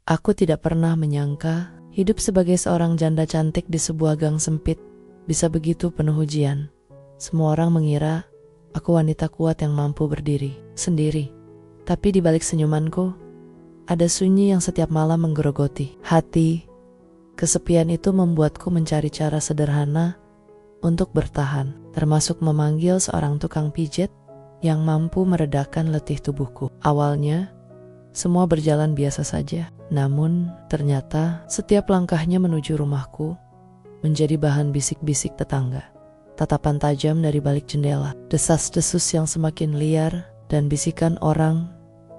Aku tidak pernah menyangka hidup sebagai seorang janda cantik di sebuah gang sempit bisa begitu penuh ujian. Semua orang mengira aku wanita kuat yang mampu berdiri sendiri. Tapi di balik senyumanku, ada sunyi yang setiap malam menggerogoti hati. Kesepian itu membuatku mencari cara sederhana untuk bertahan, termasuk memanggil seorang tukang pijat yang mampu meredakan letih tubuhku. Awalnya, semua berjalan biasa saja. Namun, ternyata setiap langkahnya menuju rumahku menjadi bahan bisik-bisik tetangga. Tatapan tajam dari balik jendela, desas-desus yang semakin liar, dan bisikan orang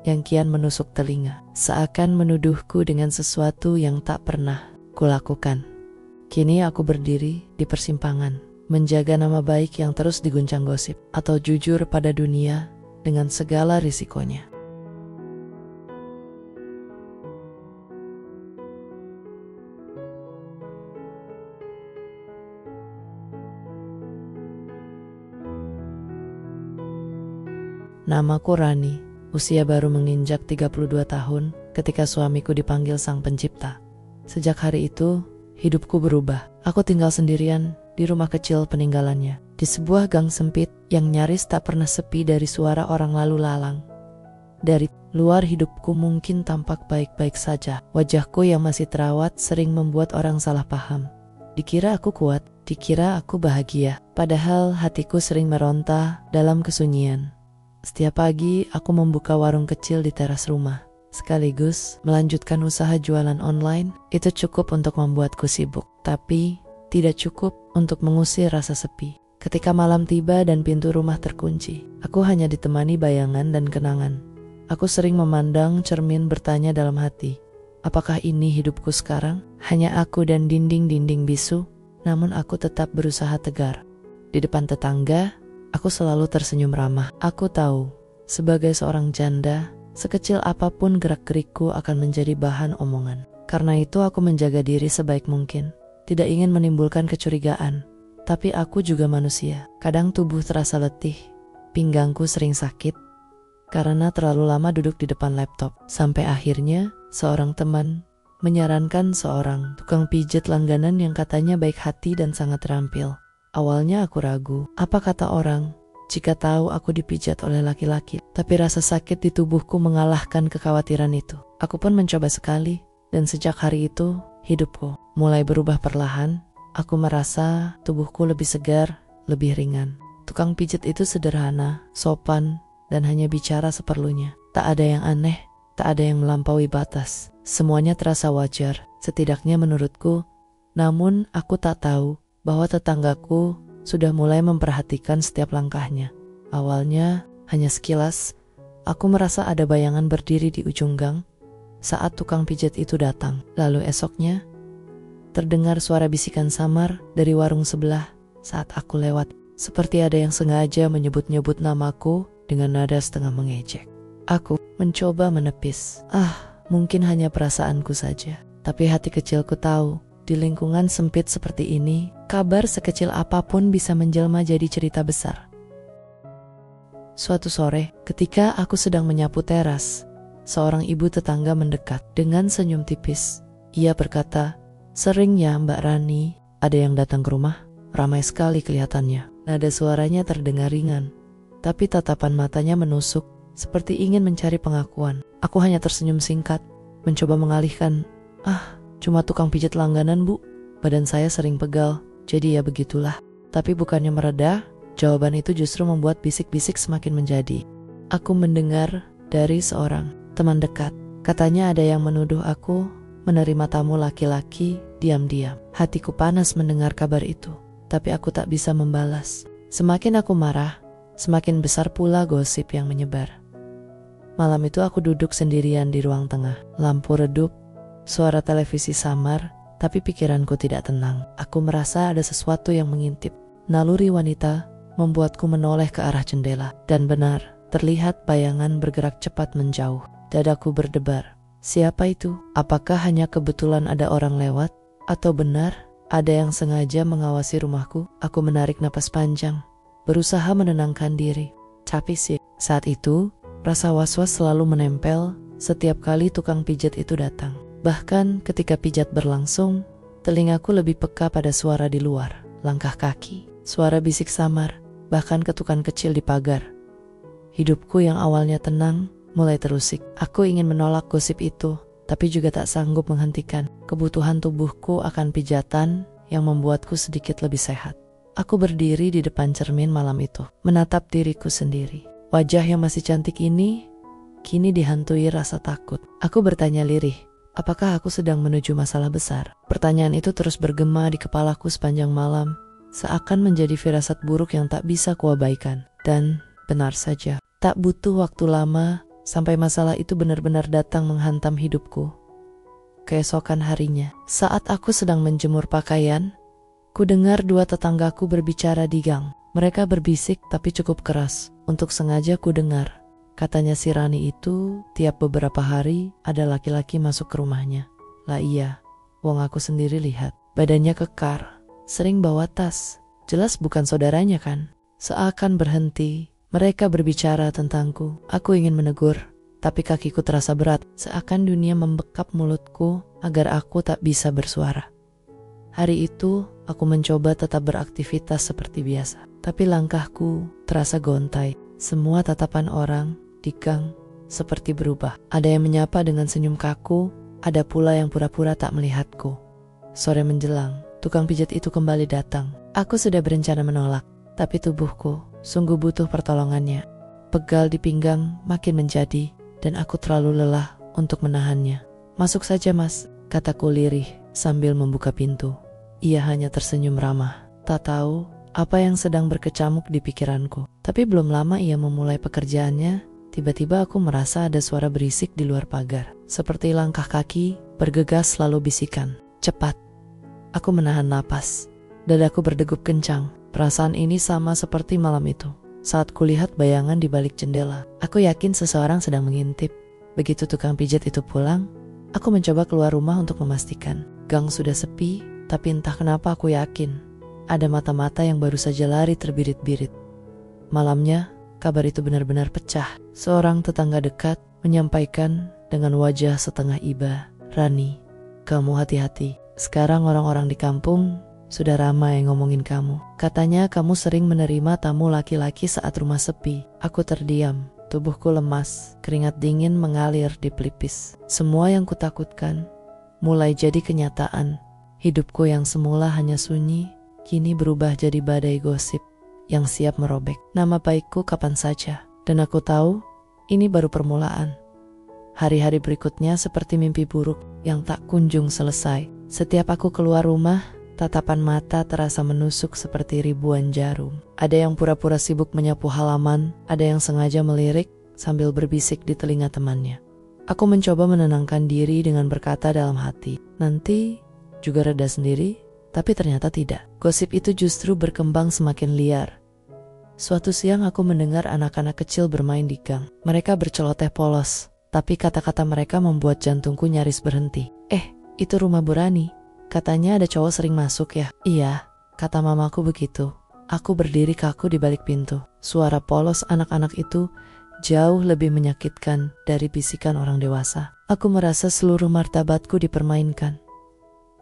yang kian menusuk telinga, seakan menuduhku dengan sesuatu yang tak pernah kulakukan. Kini aku berdiri di persimpangan, menjaga nama baik yang terus diguncang gosip, atau jujur pada dunia dengan segala risikonya. Namaku Rani, usia baru menginjak 32 tahun ketika suamiku dipanggil Sang Pencipta. Sejak hari itu, hidupku berubah. Aku tinggal sendirian di rumah kecil peninggalannya, di sebuah gang sempit yang nyaris tak pernah sepi dari suara orang lalu lalang. Dari luar hidupku mungkin tampak baik-baik saja. Wajahku yang masih terawat sering membuat orang salah paham. Dikira aku kuat, dikira aku bahagia, padahal hatiku sering meronta dalam kesunyian. Setiap pagi aku membuka warung kecil di teras rumah, sekaligus melanjutkan usaha jualan online. Itu cukup untuk membuatku sibuk, tapi tidak cukup untuk mengusir rasa sepi. Ketika malam tiba dan pintu rumah terkunci, aku hanya ditemani bayangan dan kenangan. Aku sering memandang cermin bertanya dalam hati, apakah ini hidupku sekarang? Hanya aku dan dinding-dinding bisu, namun aku tetap berusaha tegar. Di depan tetangga, aku selalu tersenyum ramah. Aku tahu, sebagai seorang janda, sekecil apapun gerak-gerikku akan menjadi bahan omongan. Karena itu aku menjaga diri sebaik mungkin. Tidak ingin menimbulkan kecurigaan. Tapi aku juga manusia. Kadang tubuh terasa letih. Pinggangku sering sakit karena terlalu lama duduk di depan laptop. Sampai akhirnya, seorang teman menyarankan seorang tukang pijat langganan yang katanya baik hati dan sangat terampil. Awalnya aku ragu, apa kata orang jika tahu aku dipijat oleh laki-laki. Tapi rasa sakit di tubuhku mengalahkan kekhawatiran itu. Aku pun mencoba sekali, dan sejak hari itu, hidupku mulai berubah perlahan. Aku merasa tubuhku lebih segar, lebih ringan. Tukang pijat itu sederhana, sopan, dan hanya bicara seperlunya. Tak ada yang aneh, tak ada yang melampaui batas. Semuanya terasa wajar, setidaknya menurutku. Namun aku tak tahu bahwa tetanggaku sudah mulai memperhatikan setiap langkahnya. Awalnya, hanya sekilas, aku merasa ada bayangan berdiri di ujung gang saat tukang pijat itu datang. Lalu esoknya, terdengar suara bisikan samar dari warung sebelah saat aku lewat. Seperti ada yang sengaja menyebut-nyebut namaku dengan nada setengah mengejek. Aku mencoba menepis. Mungkin hanya perasaanku saja. Tapi hati kecilku tahu, di lingkungan sempit seperti ini, kabar sekecil apapun bisa menjelma jadi cerita besar. Suatu sore, ketika aku sedang menyapu teras, seorang ibu tetangga mendekat dengan senyum tipis. Ia berkata, "Sering ya Mbak Rani, ada yang datang ke rumah? Ramai sekali kelihatannya." Nada suaranya terdengar ringan, tapi tatapan matanya menusuk, seperti ingin mencari pengakuan. Aku hanya tersenyum singkat, mencoba mengalihkan. Cuma tukang pijat langganan Bu. Badan saya sering pegal, jadi ya begitulah. Tapi bukannya mereda, jawaban itu justru membuat bisik-bisik semakin menjadi. Aku mendengar dari seorang teman dekat. Katanya ada yang menuduh aku menerima tamu laki-laki diam-diam. Hatiku panas mendengar kabar itu, tapi aku tak bisa membalas. Semakin aku marah, semakin besar pula gosip yang menyebar. Malam itu aku duduk sendirian di ruang tengah. Lampu redup, suara televisi samar, tapi pikiranku tidak tenang. Aku merasa ada sesuatu yang mengintip. Naluri wanita membuatku menoleh ke arah jendela. Dan benar, terlihat bayangan bergerak cepat menjauh. Dadaku berdebar. Siapa itu? Apakah hanya kebetulan ada orang lewat? Atau benar ada yang sengaja mengawasi rumahku? Aku menarik napas panjang, berusaha menenangkan diri. Tapi saat itu, rasa was-was selalu menempel setiap kali tukang pijat itu datang. Bahkan ketika pijat berlangsung, telingaku lebih peka pada suara di luar, langkah kaki, suara bisik samar, bahkan ketukan kecil di pagar. Hidupku yang awalnya tenang mulai terusik. Aku ingin menolak gosip itu, tapi juga tak sanggup menghentikan kebutuhan tubuhku akan pijatan yang membuatku sedikit lebih sehat. Aku berdiri di depan cermin malam itu, menatap diriku sendiri. Wajah yang masih cantik ini kini dihantui rasa takut. Aku bertanya lirih, apakah aku sedang menuju masalah besar? Pertanyaan itu terus bergema di kepalaku sepanjang malam, seakan menjadi firasat buruk yang tak bisa kuabaikan. Dan benar saja, tak butuh waktu lama sampai masalah itu benar-benar datang menghantam hidupku. Keesokan harinya, saat aku sedang menjemur pakaian, ku dengar dua tetanggaku berbicara di gang. Mereka berbisik tapi cukup keras untuk sengaja ku dengar. Katanya si Rani itu tiap beberapa hari ada laki-laki masuk ke rumahnya. Lah iya, wong aku sendiri lihat. Badannya kekar, sering bawa tas. Jelas bukan saudaranya kan? Seakan berhenti, mereka berbicara tentangku. Aku ingin menegur, tapi kakiku terasa berat. Seakan dunia membekap mulutku agar aku tak bisa bersuara. Hari itu, aku mencoba tetap beraktivitas seperti biasa. Tapi langkahku terasa gontai. Semua tatapan orang di gang seperti berubah. Ada yang menyapa dengan senyum kaku, ada pula yang pura-pura tak melihatku. Sore menjelang, tukang pijat itu kembali datang. Aku sudah berencana menolak, tapi tubuhku sungguh butuh pertolongannya. Pegal di pinggang makin menjadi, dan aku terlalu lelah untuk menahannya. Masuk saja mas, kataku lirih sambil membuka pintu. Ia hanya tersenyum ramah, tak tahu apa yang sedang berkecamuk di pikiranku. Tapi belum lama ia memulai pekerjaannya, tiba-tiba aku merasa ada suara berisik di luar pagar. Seperti langkah kaki, bergegas lalu bisikan. Cepat. Aku menahan napas. Dadaku berdegup kencang. Perasaan ini sama seperti malam itu. Saat kulihat bayangan di balik jendela, aku yakin seseorang sedang mengintip. Begitu tukang pijat itu pulang, aku mencoba keluar rumah untuk memastikan. Gang sudah sepi, tapi entah kenapa aku yakin ada mata-mata yang baru saja lari terbirit-birit. Malamnya, kabar itu benar-benar pecah. Seorang tetangga dekat menyampaikan dengan wajah setengah iba, Rani, kamu hati-hati. Sekarang orang-orang di kampung sudah ramai ngomongin kamu. Katanya kamu sering menerima tamu laki-laki saat rumah sepi. Aku terdiam, tubuhku lemas, keringat dingin mengalir di pelipis. Semua yang kutakutkan mulai jadi kenyataan. Hidupku yang semula hanya sunyi, kini berubah jadi badai gosip yang siap merobek nama baikku kapan saja. Dan aku tahu, ini baru permulaan. Hari-hari berikutnya seperti mimpi buruk yang tak kunjung selesai. Setiap aku keluar rumah, tatapan mata terasa menusuk seperti ribuan jarum. Ada yang pura-pura sibuk menyapu halaman, ada yang sengaja melirik sambil berbisik di telinga temannya. Aku mencoba menenangkan diri dengan berkata dalam hati, nanti juga reda sendiri, tapi ternyata tidak. Gosip itu justru berkembang semakin liar. Suatu siang aku mendengar anak-anak kecil bermain di gang. Mereka berceloteh polos, tapi kata-kata mereka membuat jantungku nyaris berhenti. Itu rumah Bu Rani. Katanya ada cowok sering masuk ya? Iya, kata mamaku begitu. Aku berdiri kaku di balik pintu. Suara polos anak-anak itu jauh lebih menyakitkan dari bisikan orang dewasa. Aku merasa seluruh martabatku dipermainkan.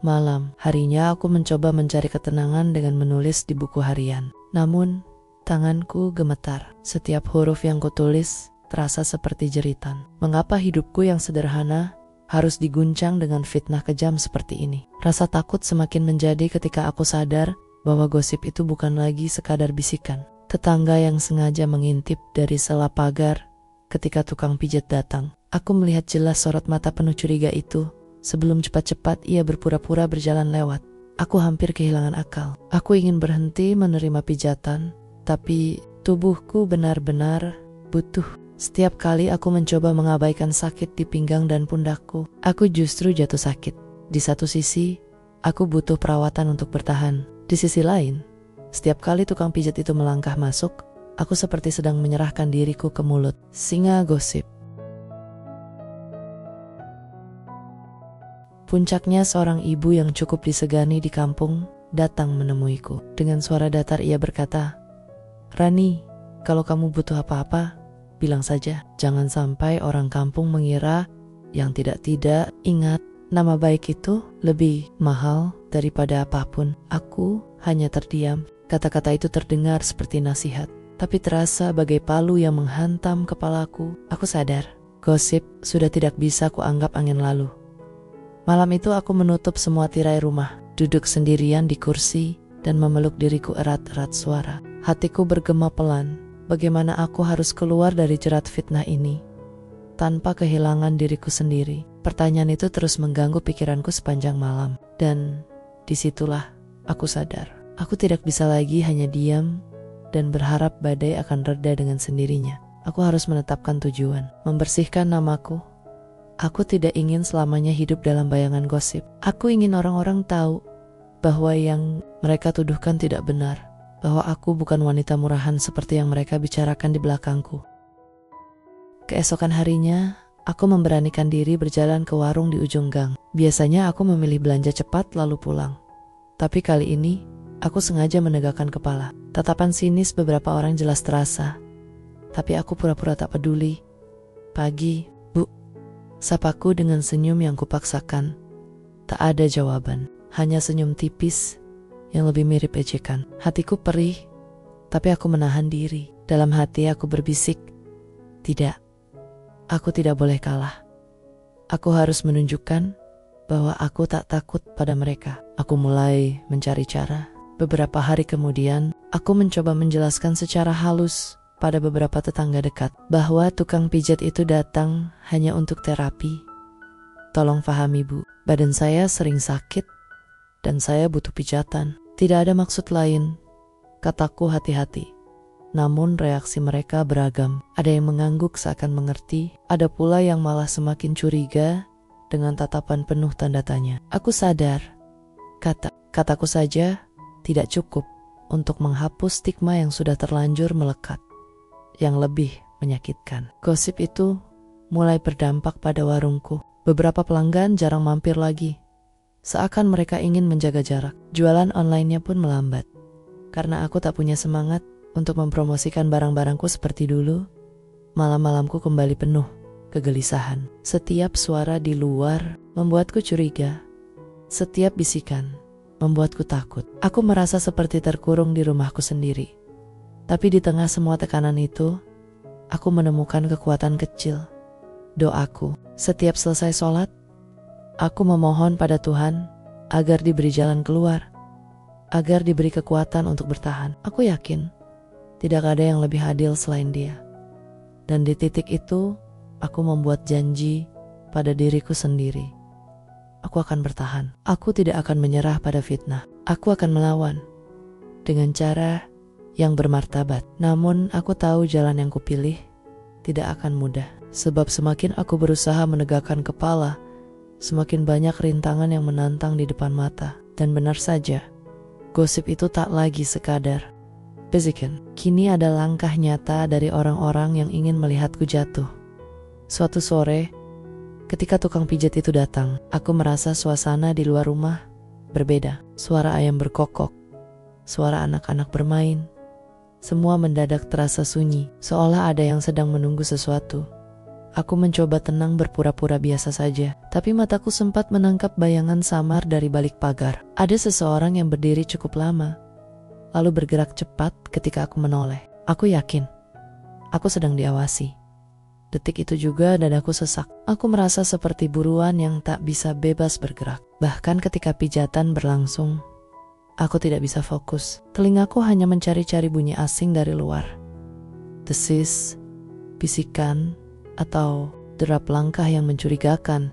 Malam harinya aku mencoba mencari ketenangan dengan menulis di buku harian. Namun, tanganku gemetar. Setiap huruf yang kutulis terasa seperti jeritan. Mengapa hidupku yang sederhana harus diguncang dengan fitnah kejam seperti ini? Rasa takut semakin menjadi ketika aku sadar bahwa gosip itu bukan lagi sekadar bisikan. Tetangga yang sengaja mengintip dari sela pagar ketika tukang pijat datang. Aku melihat jelas sorot mata penuh curiga itu. Sebelum cepat-cepat ia berpura-pura berjalan lewat. Aku hampir kehilangan akal. Aku ingin berhenti menerima pijatan, tapi tubuhku benar-benar butuh. Setiap kali aku mencoba mengabaikan sakit di pinggang dan pundakku, aku justru jatuh sakit. Di satu sisi, aku butuh perawatan untuk bertahan. Di sisi lain, setiap kali tukang pijat itu melangkah masuk, aku seperti sedang menyerahkan diriku ke mulut singa gosip. Puncaknya seorang ibu yang cukup disegani di kampung datang menemuiku. Dengan suara datar ia berkata, Rani, kalau kamu butuh apa-apa, bilang saja. Jangan sampai orang kampung mengira yang tidak-tidak. Ingat, Nama baik itu lebih mahal daripada apapun. Aku hanya terdiam. Kata-kata itu terdengar seperti nasihat, tapi terasa bagai palu yang menghantam kepalaku. Aku sadar, gosip sudah tidak bisa kuanggap angin lalu. Malam itu aku menutup semua tirai rumah, duduk sendirian di kursi, dan memeluk diriku erat-erat suara. Hatiku bergema pelan, bagaimana aku harus keluar dari jerat fitnah ini tanpa kehilangan diriku sendiri. Pertanyaan itu terus mengganggu pikiranku sepanjang malam. Dan disitulah aku sadar, aku tidak bisa lagi hanya diam dan berharap badai akan reda dengan sendirinya. Aku harus menetapkan tujuan, membersihkan namaku. Aku tidak ingin selamanya hidup dalam bayangan gosip. Aku ingin orang-orang tahu bahwa yang mereka tuduhkan tidak benar, bahwa aku bukan wanita murahan seperti yang mereka bicarakan di belakangku. Keesokan harinya, aku memberanikan diri berjalan ke warung di ujung gang. Biasanya aku memilih belanja cepat lalu pulang. Tapi kali ini, aku sengaja menegakkan kepala. Tatapan sinis beberapa orang jelas terasa. Tapi aku pura-pura tak peduli. "Pagi, Bu," sapaku dengan senyum yang kupaksakan. Tak ada jawaban, hanya senyum tipis yang lebih mirip ejekan. Hatiku perih, tapi aku menahan diri. Dalam hati aku berbisik, "Tidak. Aku tidak boleh kalah. Aku harus menunjukkan bahwa aku tak takut pada mereka." Aku mulai mencari cara. Beberapa hari kemudian, aku mencoba menjelaskan secara halus pada beberapa tetangga dekat bahwa tukang pijat itu datang hanya untuk terapi. "Tolong pahami, Bu, badan saya sering sakit dan saya butuh pijatan. Tidak ada maksud lain," kataku hati-hati. Namun reaksi mereka beragam. Ada yang mengangguk seakan mengerti, ada pula yang malah semakin curiga dengan tatapan penuh tanda tanya. Aku sadar, kataku saja tidak cukup untuk menghapus stigma yang sudah terlanjur melekat. Yang lebih menyakitkan, gosip itu mulai berdampak pada warungku. Beberapa pelanggan jarang mampir lagi, seakan mereka ingin menjaga jarak. Jualan online-nya pun melambat. Karena aku tak punya semangat untuk mempromosikan barang-barangku seperti dulu, malam-malamku kembali penuh kegelisahan. Setiap suara di luar membuatku curiga. Setiap bisikan membuatku takut. Aku merasa seperti terkurung di rumahku sendiri. Tapi di tengah semua tekanan itu, aku menemukan kekuatan kecil. Doaku. Setiap selesai sholat, aku memohon pada Tuhan agar diberi jalan keluar, agar diberi kekuatan untuk bertahan. Aku yakin tidak ada yang lebih adil selain Dia. Dan di titik itu, aku membuat janji pada diriku sendiri. Aku akan bertahan. Aku tidak akan menyerah pada fitnah. Aku akan melawan dengan cara yang bermartabat. Namun aku tahu jalan yang kupilih tidak akan mudah. Sebab semakin aku berusaha menegakkan kepala, semakin banyak rintangan yang menantang di depan mata. Dan benar saja, gosip itu tak lagi sekadar bisikan. Kini ada langkah nyata dari orang-orang yang ingin melihatku jatuh. Suatu sore, ketika tukang pijat itu datang, aku merasa suasana di luar rumah berbeda. Suara ayam berkokok, suara anak-anak bermain, semua mendadak terasa sunyi, seolah ada yang sedang menunggu sesuatu. Aku mencoba tenang berpura-pura biasa saja, tapi mataku sempat menangkap bayangan samar dari balik pagar. Ada seseorang yang berdiri cukup lama, lalu bergerak cepat ketika aku menoleh. Aku yakin aku sedang diawasi. Detik itu juga dadaku sesak. Aku merasa seperti buruan yang tak bisa bebas bergerak. Bahkan ketika pijatan berlangsung, aku tidak bisa fokus. Telingaku hanya mencari-cari bunyi asing dari luar. Desis, bisikan, atau derap langkah yang mencurigakan.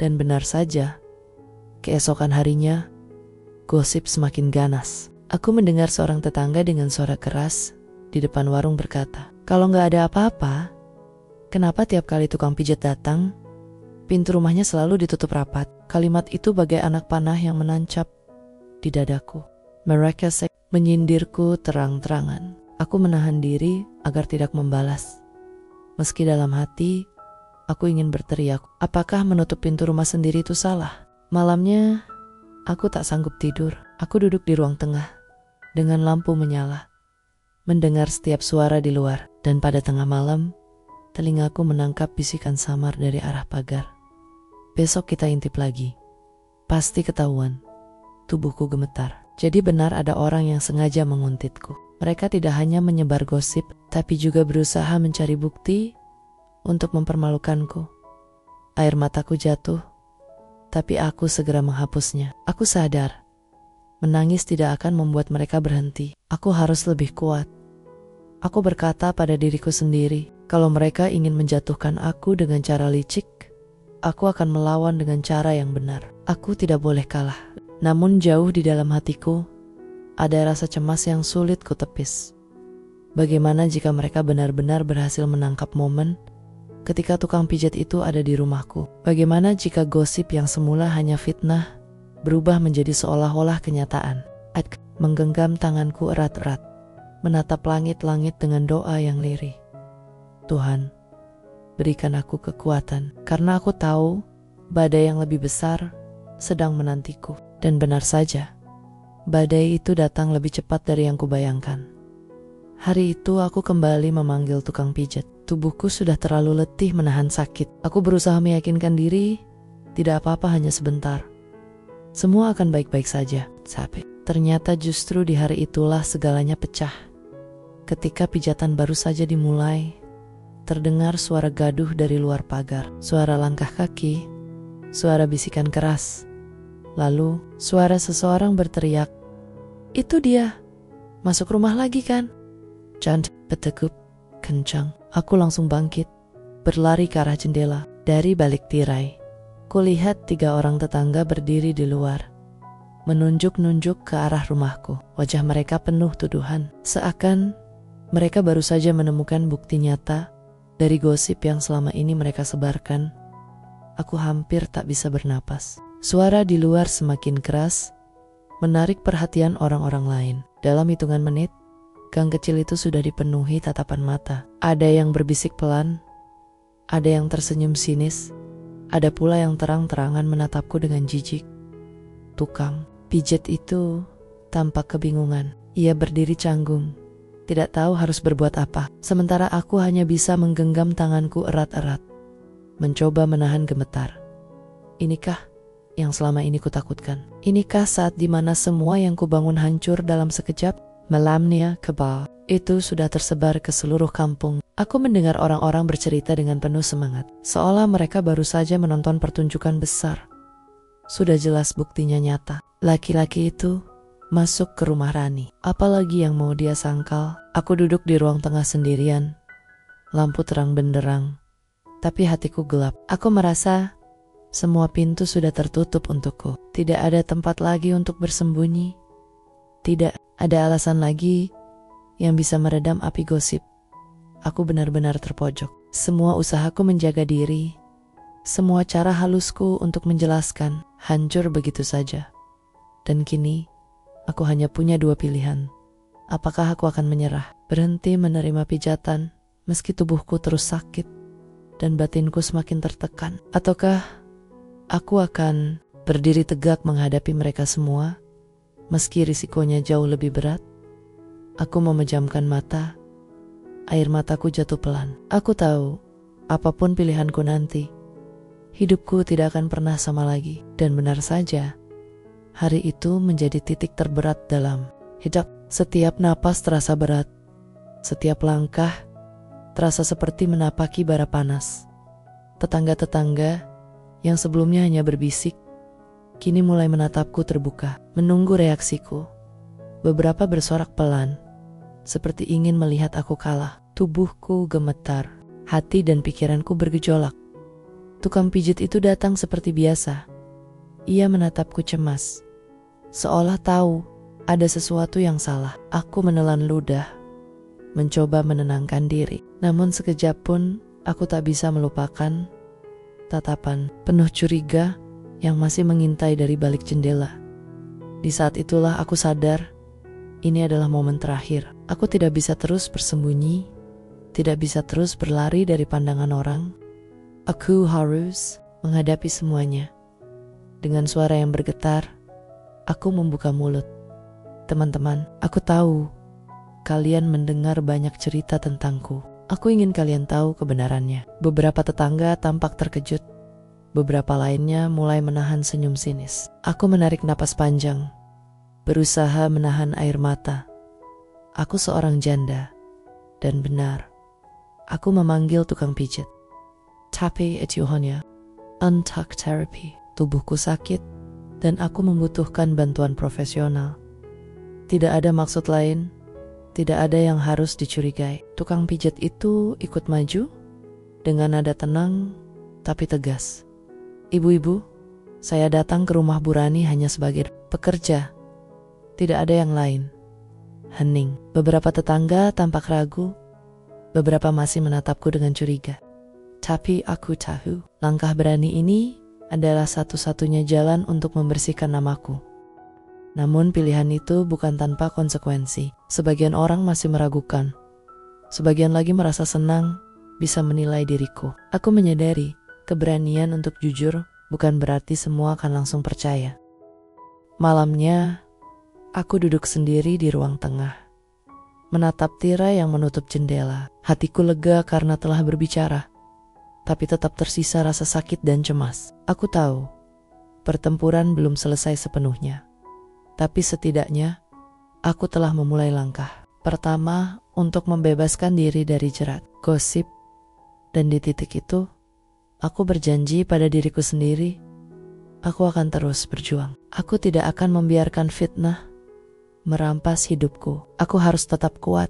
Dan benar saja, keesokan harinya, gosip semakin ganas. Aku mendengar seorang tetangga dengan suara keras di depan warung berkata, "Kalau nggak ada apa-apa, kenapa tiap kali tukang pijat datang, pintu rumahnya selalu ditutup rapat?" Kalimat itu bagai anak panah yang menancap di dadaku. Mereka menyindirku terang-terangan. Aku menahan diri agar tidak membalas. Meski dalam hati, aku ingin berteriak, apakah menutup pintu rumah sendiri itu salah? Malamnya, aku tak sanggup tidur. Aku duduk di ruang tengah, dengan lampu menyala, mendengar setiap suara di luar. Dan pada tengah malam, telingaku menangkap bisikan samar dari arah pagar. besok kita intip lagi. Pasti ketahuan. Tubuhku gemetar. Jadi benar ada orang yang sengaja menguntitku. Mereka tidak hanya menyebar gosip, tapi juga berusaha mencari bukti untuk mempermalukanku. Air mataku jatuh, tapi aku segera menghapusnya. Aku sadar, menangis tidak akan membuat mereka berhenti. Aku harus lebih kuat. Aku berkata pada diriku sendiri, kalau mereka ingin menjatuhkan aku dengan cara licik, aku akan melawan dengan cara yang benar. Aku tidak boleh kalah. Namun jauh di dalam hatiku, ada rasa cemas yang sulit kutepis. Bagaimana jika mereka benar-benar berhasil menangkap momen ketika tukang pijat itu ada di rumahku? Bagaimana jika gosip yang semula hanya fitnah berubah menjadi seolah-olah kenyataan? Aku menggenggam tanganku erat-erat, menatap langit-langit dengan doa yang lirih. Tuhan, berikan aku kekuatan, karena aku tahu badai yang lebih besar sedang menantiku. Dan benar saja, badai itu datang lebih cepat dari yang kubayangkan. Hari itu aku kembali memanggil tukang pijat. Tubuhku sudah terlalu letih menahan sakit. Aku berusaha meyakinkan diri, tidak apa-apa, hanya sebentar. Semua akan baik-baik saja. Tapi ternyata justru di hari itulah segalanya pecah. Ketika pijatan baru saja dimulai, terdengar suara gaduh dari luar pagar. Suara langkah kaki, suara bisikan keras. Lalu suara seseorang berteriak, "Itu dia, masuk rumah lagi kan?" Jantung berdegup kencang. Aku langsung bangkit, berlari ke arah jendela. Dari balik tirai, kulihat 3 orang tetangga berdiri di luar, menunjuk-nunjuk ke arah rumahku. Wajah mereka penuh tuduhan, seakan mereka baru saja menemukan bukti nyata dari gosip yang selama ini mereka sebarkan. Aku hampir tak bisa bernapas. Suara di luar semakin keras, menarik perhatian orang-orang lain. Dalam hitungan menit, gang kecil itu sudah dipenuhi tatapan mata. Ada yang berbisik pelan, ada yang tersenyum sinis, ada pula yang terang-terangan menatapku dengan jijik. Tukang pijat itu tampak kebingungan. Ia berdiri canggung, tidak tahu harus berbuat apa. Sementara aku hanya bisa menggenggam tanganku erat-erat, mencoba menahan gemetar. Inikah yang selama ini kutakutkan? Inikah saat dimana semua yang kubangun hancur dalam sekejap? Malamnya kebal itu sudah tersebar ke seluruh kampung. Aku mendengar orang-orang bercerita dengan penuh semangat, seolah mereka baru saja menonton pertunjukan besar. Sudah jelas buktinya nyata. Laki-laki itu masuk ke rumah Rani. Apalagi yang mau dia sangkal? Aku duduk di ruang tengah sendirian. Lampu terang benderang, tapi hatiku gelap. Aku merasa semua pintu sudah tertutup untukku. Tidak ada tempat lagi untuk bersembunyi. Tidak ada alasan lagi yang bisa meredam api gosip. Aku benar-benar terpojok. Semua usahaku menjaga diri, semua cara halusku untuk menjelaskan, hancur begitu saja. Dan kini, aku hanya punya 2 pilihan. Apakah aku akan menyerah, berhenti menerima pijatan, meski tubuhku terus sakit dan batinku semakin tertekan? Ataukah aku akan berdiri tegak menghadapi mereka semua, meski risikonya jauh lebih berat? Aku memejamkan mata, air mataku jatuh pelan. Aku tahu, apapun pilihanku nanti, hidupku tidak akan pernah sama lagi. Dan benar saja, hari itu menjadi titik terberat dalam hidup. Setiap napas terasa berat, setiap langkah terasa seperti menapaki bara panas. Tetangga-tetangga yang sebelumnya hanya berbisik, kini mulai menatapku terbuka, menunggu reaksiku. Beberapa bersorak pelan, seperti ingin melihat aku kalah. Tubuhku gemetar, hati dan pikiranku bergejolak. Tukang pijit itu datang seperti biasa. Ia menatapku cemas, seolah tahu ada sesuatu yang salah. Aku menelan ludah, mencoba menenangkan diri. Namun sekejap pun aku tak bisa melupakan tatapan penuh curiga yang masih mengintai dari balik jendela. Di saat itulah aku sadar, ini adalah momen terakhir. Aku tidak bisa terus bersembunyi, tidak bisa terus berlari dari pandangan orang. Aku harus menghadapi semuanya. Dengan suara yang bergetar, aku membuka mulut. Teman-teman, aku tahu kalian mendengar banyak cerita tentangku. Aku ingin kalian tahu kebenarannya. Beberapa tetangga tampak terkejut, Beberapa lainnya mulai menahan senyum sinis. Aku menarik napas panjang, berusaha menahan air mata. Aku seorang janda, dan benar, aku memanggil tukang pijat. Tapi Etiohonia, untalk therapy. Tubuhku sakit, dan aku membutuhkan bantuan profesional. Tidak ada maksud lain, tidak ada yang harus dicurigai. Tukang pijat itu ikut maju, dengan nada tenang, tapi tegas. Ibu-ibu, saya datang ke rumah Bu Rani hanya sebagai pekerja. Tidak ada yang lain. Hening. Beberapa tetangga tampak ragu. Beberapa masih menatapku dengan curiga. Tapi aku tahu, langkah berani ini adalah satu-satunya jalan untuk membersihkan namaku. Namun pilihan itu bukan tanpa konsekuensi. Sebagian orang masih meragukan. Sebagian lagi merasa senang bisa menilai diriku. Aku menyadari, keberanian untuk jujur bukan berarti semua akan langsung percaya. Malamnya, aku duduk sendiri di ruang tengah, menatap tirai yang menutup jendela. Hatiku lega karena telah berbicara, tapi tetap tersisa rasa sakit dan cemas. Aku tahu, pertempuran belum selesai sepenuhnya. Tapi setidaknya, aku telah memulai langkah. Pertama, untuk membebaskan diri dari jerat gosip. Dan di titik itu, aku berjanji pada diriku sendiri, aku akan terus berjuang. Aku tidak akan membiarkan fitnah merampas hidupku. Aku harus tetap kuat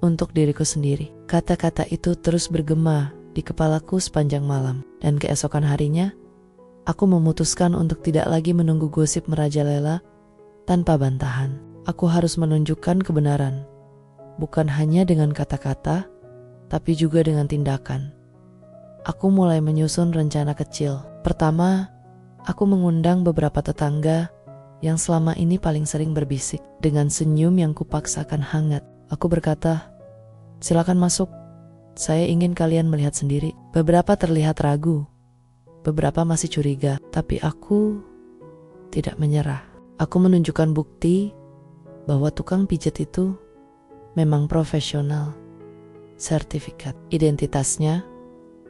untuk diriku sendiri. Kata-kata itu terus bergema di kepalaku sepanjang malam. Dan keesokan harinya, aku memutuskan untuk tidak lagi menunggu gosip merajalela tanpa bantahan. Aku harus menunjukkan kebenaran, bukan hanya dengan kata-kata, tapi juga dengan tindakan. Aku mulai menyusun rencana kecil. Pertama, aku mengundang beberapa tetangga yang selama ini paling sering berbisik. Dengan senyum yang kupaksakan hangat, aku berkata, "Silakan masuk. Saya ingin kalian melihat sendiri." Beberapa terlihat ragu, beberapa masih curiga, tapi aku tidak menyerah. Aku menunjukkan bukti bahwa tukang pijat itu memang profesional. Sertifikat, identitasnya,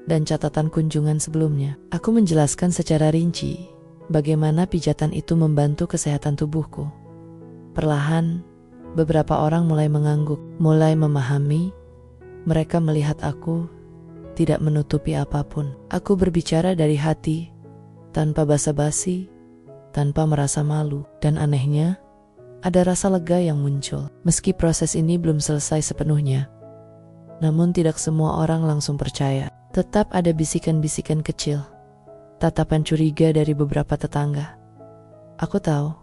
dan catatan kunjungan sebelumnya. Aku menjelaskan secara rinci bagaimana pijatan itu membantu kesehatan tubuhku. Perlahan, beberapa orang mulai mengangguk, mulai memahami. Mereka melihat aku tidak menutupi apapun. Aku berbicara dari hati, tanpa basa-basi, tanpa merasa malu. Dan anehnya, ada rasa lega yang muncul. Meski proses ini belum selesai sepenuhnya, namun tidak semua orang langsung percaya. Tetap ada bisikan-bisikan kecil, tatapan curiga dari beberapa tetangga. Aku tahu,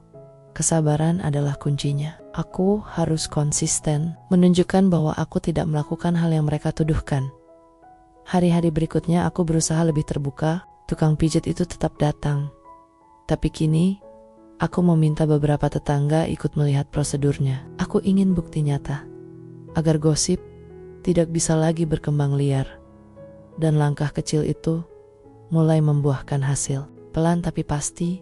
kesabaran adalah kuncinya. Aku harus konsisten, menunjukkan bahwa aku tidak melakukan hal yang mereka tuduhkan. Hari-hari berikutnya aku berusaha lebih terbuka. Tukang pijat itu tetap datang. Tapi kini, aku meminta beberapa tetangga ikut melihat prosedurnya. Aku ingin bukti nyata, agar gosip tidak bisa lagi berkembang liar. Dan langkah kecil itu mulai membuahkan hasil. Pelan tapi pasti,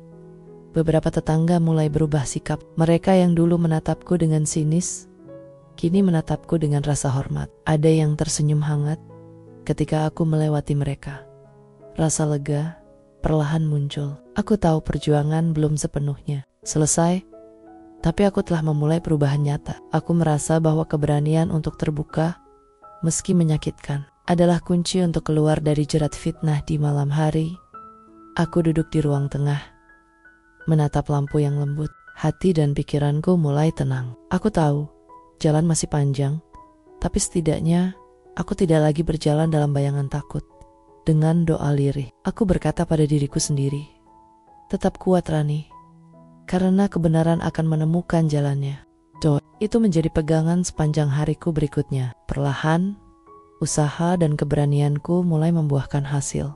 beberapa tetangga mulai berubah sikap. Mereka yang dulu menatapku dengan sinis, kini menatapku dengan rasa hormat. Ada yang tersenyum hangat ketika aku melewati mereka. Rasa lega perlahan muncul. Aku tahu perjuangan belum sepenuhnya selesai, tapi aku telah memulai perubahan nyata. Aku merasa bahwa keberanian untuk terbuka, meski menyakitkan, adalah kunci untuk keluar dari jerat fitnah di malam hari. Aku duduk di ruang tengah, menatap lampu yang lembut. Hati dan pikiranku mulai tenang. Aku tahu, jalan masih panjang, tapi setidaknya aku tidak lagi berjalan dalam bayangan takut. Dengan doa lirih, aku berkata pada diriku sendiri, "Tetap kuat Rani, karena kebenaran akan menemukan jalannya." Itu menjadi pegangan sepanjang hariku berikutnya. Perlahan, usaha dan keberanianku mulai membuahkan hasil.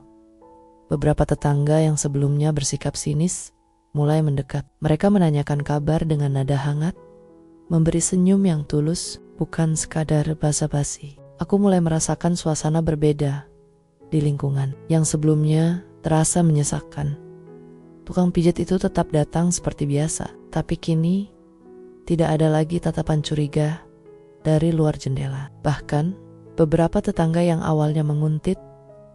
Beberapa tetangga yang sebelumnya bersikap sinis mulai mendekat. Mereka menanyakan kabar dengan nada hangat, memberi senyum yang tulus, bukan sekadar basa-basi. Aku mulai merasakan suasana berbeda di lingkungan yang sebelumnya terasa menyesakkan. Tukang pijat itu tetap datang seperti biasa, tapi kini tidak ada lagi tatapan curiga dari luar jendela. Bahkan, beberapa tetangga yang awalnya menguntit,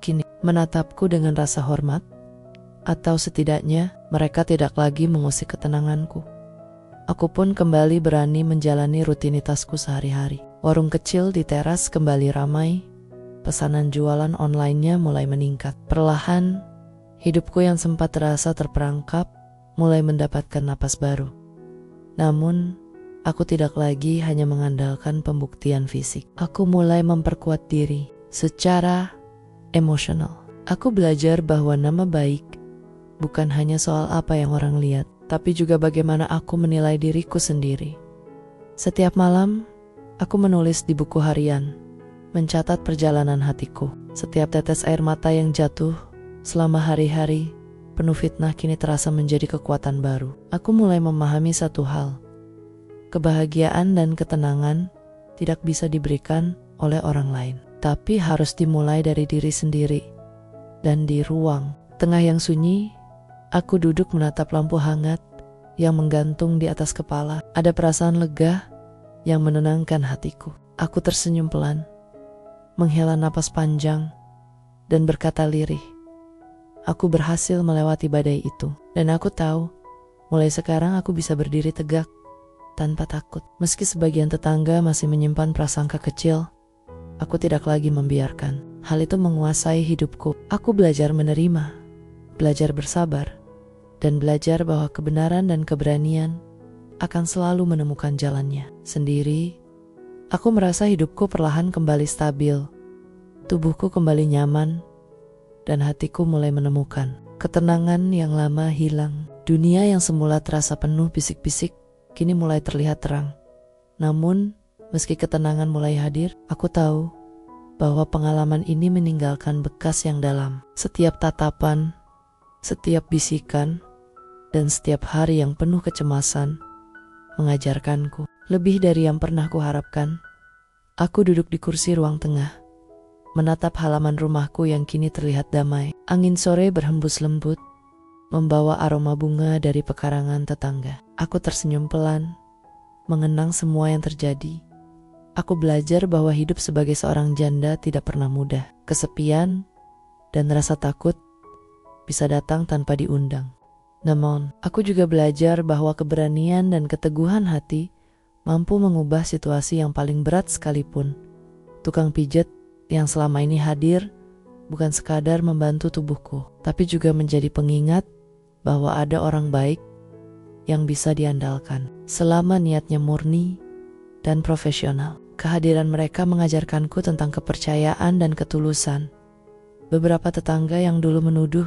kini menatapku dengan rasa hormat. Atau setidaknya mereka tidak lagi mengusik ketenanganku. Aku pun kembali berani menjalani rutinitasku sehari-hari. Warung kecil di teras kembali ramai. Pesanan jualan online-nya mulai meningkat. Perlahan, hidupku yang sempat terasa terperangkap mulai mendapatkan napas baru. Namun, aku tidak lagi hanya mengandalkan pembuktian fisik. Aku mulai memperkuat diri secara emosional. Aku belajar bahwa nama baik bukan hanya soal apa yang orang lihat, tapi juga bagaimana aku menilai diriku sendiri. Setiap malam, aku menulis di buku harian, mencatat perjalanan hatiku. Setiap tetes air mata yang jatuh selama hari-hari penuh fitnah kini terasa menjadi kekuatan baru. Aku mulai memahami satu hal. Kebahagiaan dan ketenangan tidak bisa diberikan oleh orang lain, tapi harus dimulai dari diri sendiri. Dan di ruang tengah yang sunyi, aku duduk menatap lampu hangat yang menggantung di atas kepala. Ada perasaan lega yang menenangkan hatiku. Aku tersenyum pelan, menghela napas panjang, dan berkata lirih, aku berhasil melewati badai itu. Dan aku tahu, mulai sekarang aku bisa berdiri tegak, tanpa takut. Meski sebagian tetangga masih menyimpan prasangka kecil, aku tidak lagi membiarkan hal itu menguasai hidupku. Aku belajar menerima, belajar bersabar, dan belajar bahwa kebenaran dan keberanian akan selalu menemukan jalannya sendiri. Aku merasa hidupku perlahan kembali stabil, tubuhku kembali nyaman, dan hatiku mulai menemukan ketenangan yang lama hilang. Dunia yang semula terasa penuh bisik-bisik, kini mulai terlihat terang. Namun, meski ketenangan mulai hadir, aku tahu bahwa pengalaman ini meninggalkan bekas yang dalam. Setiap tatapan, setiap bisikan, dan setiap hari yang penuh kecemasan mengajarkanku lebih dari yang pernah kuharapkan. Aku duduk di kursi ruang tengah, menatap halaman rumahku yang kini terlihat damai. Angin sore berhembus lembut, membawa aroma bunga dari pekarangan tetangga. Aku tersenyum pelan, mengenang semua yang terjadi. Aku belajar bahwa hidup sebagai seorang janda tidak pernah mudah. Kesepian dan rasa takut bisa datang tanpa diundang. Namun, aku juga belajar bahwa keberanian dan keteguhan hati mampu mengubah situasi yang paling berat sekalipun. Tukang pijat yang selama ini hadir bukan sekadar membantu tubuhku, tapi juga menjadi pengingat bahwa ada orang baik yang bisa diandalkan selama niatnya murni dan profesional. Kehadiran mereka mengajarkanku tentang kepercayaan dan ketulusan. Beberapa tetangga yang dulu menuduh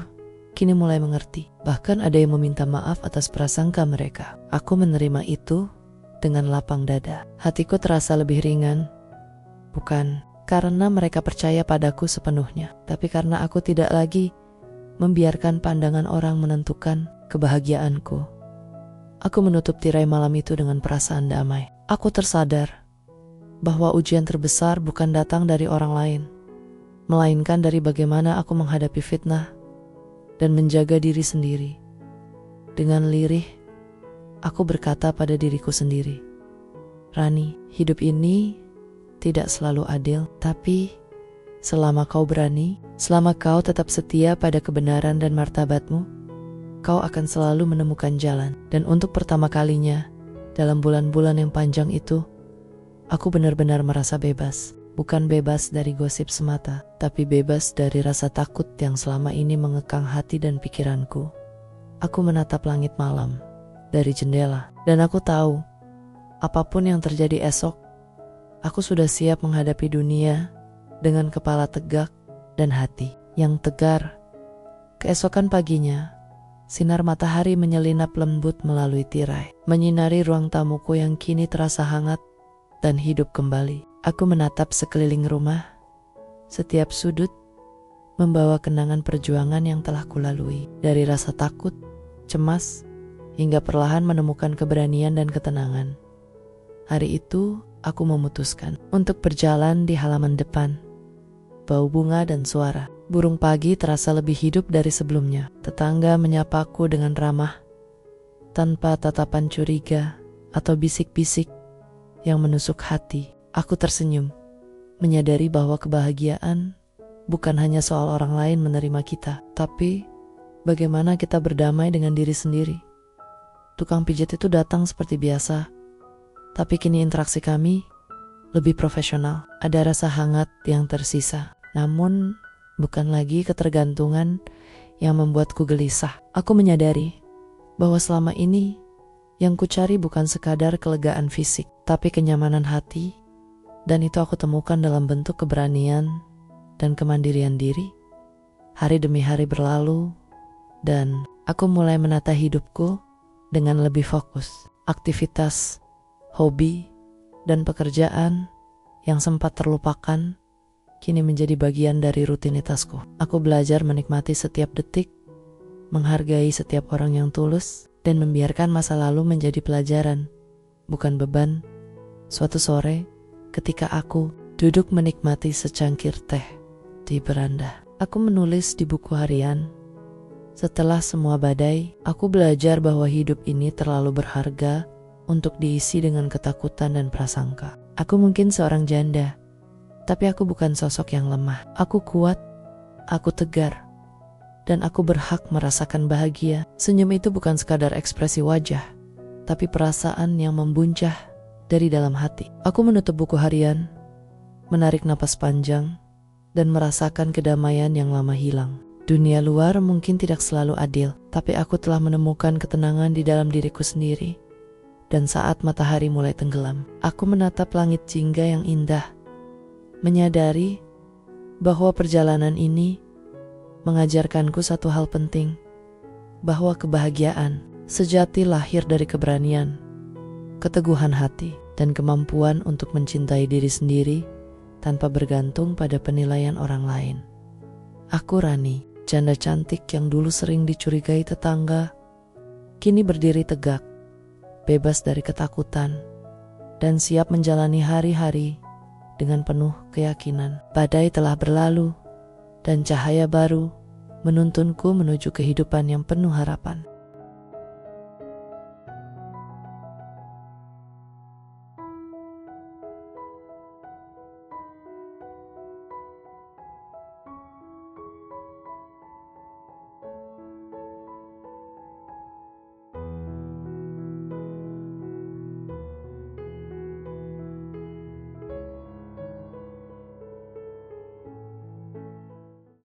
kini mulai mengerti. Bahkan ada yang meminta maaf atas prasangka mereka. Aku menerima itu dengan lapang dada. Hatiku terasa lebih ringan, bukan karena mereka percaya padaku sepenuhnya, tapi karena aku tidak lagi membiarkan pandangan orang menentukan kebahagiaanku. Aku menutup tirai malam itu dengan perasaan damai. Aku tersadar bahwa ujian terbesar bukan datang dari orang lain, melainkan dari bagaimana aku menghadapi fitnah dan menjaga diri sendiri. Dengan lirih, aku berkata pada diriku sendiri, Rani, hidup ini tidak selalu adil, tapi selama kau berani, selama kau tetap setia pada kebenaran dan martabatmu, kau akan selalu menemukan jalan. Dan untuk pertama kalinya, dalam bulan-bulan yang panjang itu, aku benar-benar merasa bebas. Bukan bebas dari gosip semata, tapi bebas dari rasa takut yang selama ini mengekang hati dan pikiranku. Aku menatap langit malam dari jendela, dan aku tahu, apapun yang terjadi esok, aku sudah siap menghadapi dunia dengan kepala tegak dan hati yang tegar. Keesokan paginya, sinar matahari menyelinap lembut melalui tirai, menyinari ruang tamuku yang kini terasa hangat dan hidup kembali. Aku menatap sekeliling rumah, setiap sudut membawa kenangan perjuangan yang telah kulalui. Dari rasa takut, cemas, hingga perlahan menemukan keberanian dan ketenangan. Hari itu, aku memutuskan untuk berjalan di halaman depan. Bau bunga dan suara burung pagi terasa lebih hidup dari sebelumnya. Tetangga menyapaku dengan ramah, tanpa tatapan curiga atau bisik-bisik yang menusuk hati. Aku tersenyum, menyadari bahwa kebahagiaan bukan hanya soal orang lain menerima kita, tapi bagaimana kita berdamai dengan diri sendiri. Tukang pijat itu datang seperti biasa, tapi kini interaksi kami lebih profesional. Ada rasa hangat yang tersisa, namun bukan lagi ketergantungan yang membuatku gelisah. Aku menyadari bahwa selama ini yang kucari bukan sekadar kelegaan fisik, tapi kenyamanan hati, dan itu aku temukan dalam bentuk keberanian dan kemandirian diri. Hari demi hari berlalu, dan aku mulai menata hidupku dengan lebih fokus. Aktivitas, hobi, dan pekerjaan yang sempat terlupakan kini menjadi bagian dari rutinitasku. Aku belajar menikmati setiap detik, menghargai setiap orang yang tulus, dan membiarkan masa lalu menjadi pelajaran, bukan beban. Suatu sore, ketika aku duduk menikmati secangkir teh di beranda, aku menulis di buku harian, setelah semua badai, aku belajar bahwa hidup ini terlalu berharga untuk diisi dengan ketakutan dan prasangka. Aku mungkin seorang janda, tapi aku bukan sosok yang lemah. Aku kuat, aku tegar, dan aku berhak merasakan bahagia. Senyum itu bukan sekadar ekspresi wajah, tapi perasaan yang membuncah dari dalam hati. Aku menutup buku harian, menarik napas panjang, dan merasakan kedamaian yang lama hilang. Dunia luar mungkin tidak selalu adil, tapi aku telah menemukan ketenangan di dalam diriku sendiri. Dan saat matahari mulai tenggelam, aku menatap langit jingga yang indah, menyadari bahwa perjalanan ini mengajarkanku satu hal penting, bahwa kebahagiaan sejati lahir dari keberanian, keteguhan hati, dan kemampuan untuk mencintai diri sendiri tanpa bergantung pada penilaian orang lain. Aku Rani, janda cantik yang dulu sering dicurigai tetangga, kini berdiri tegak, bebas dari ketakutan, dan siap menjalani hari-hari dengan penuh keyakinan. Badai telah berlalu, dan cahaya baru menuntunku menuju kehidupan yang penuh harapan.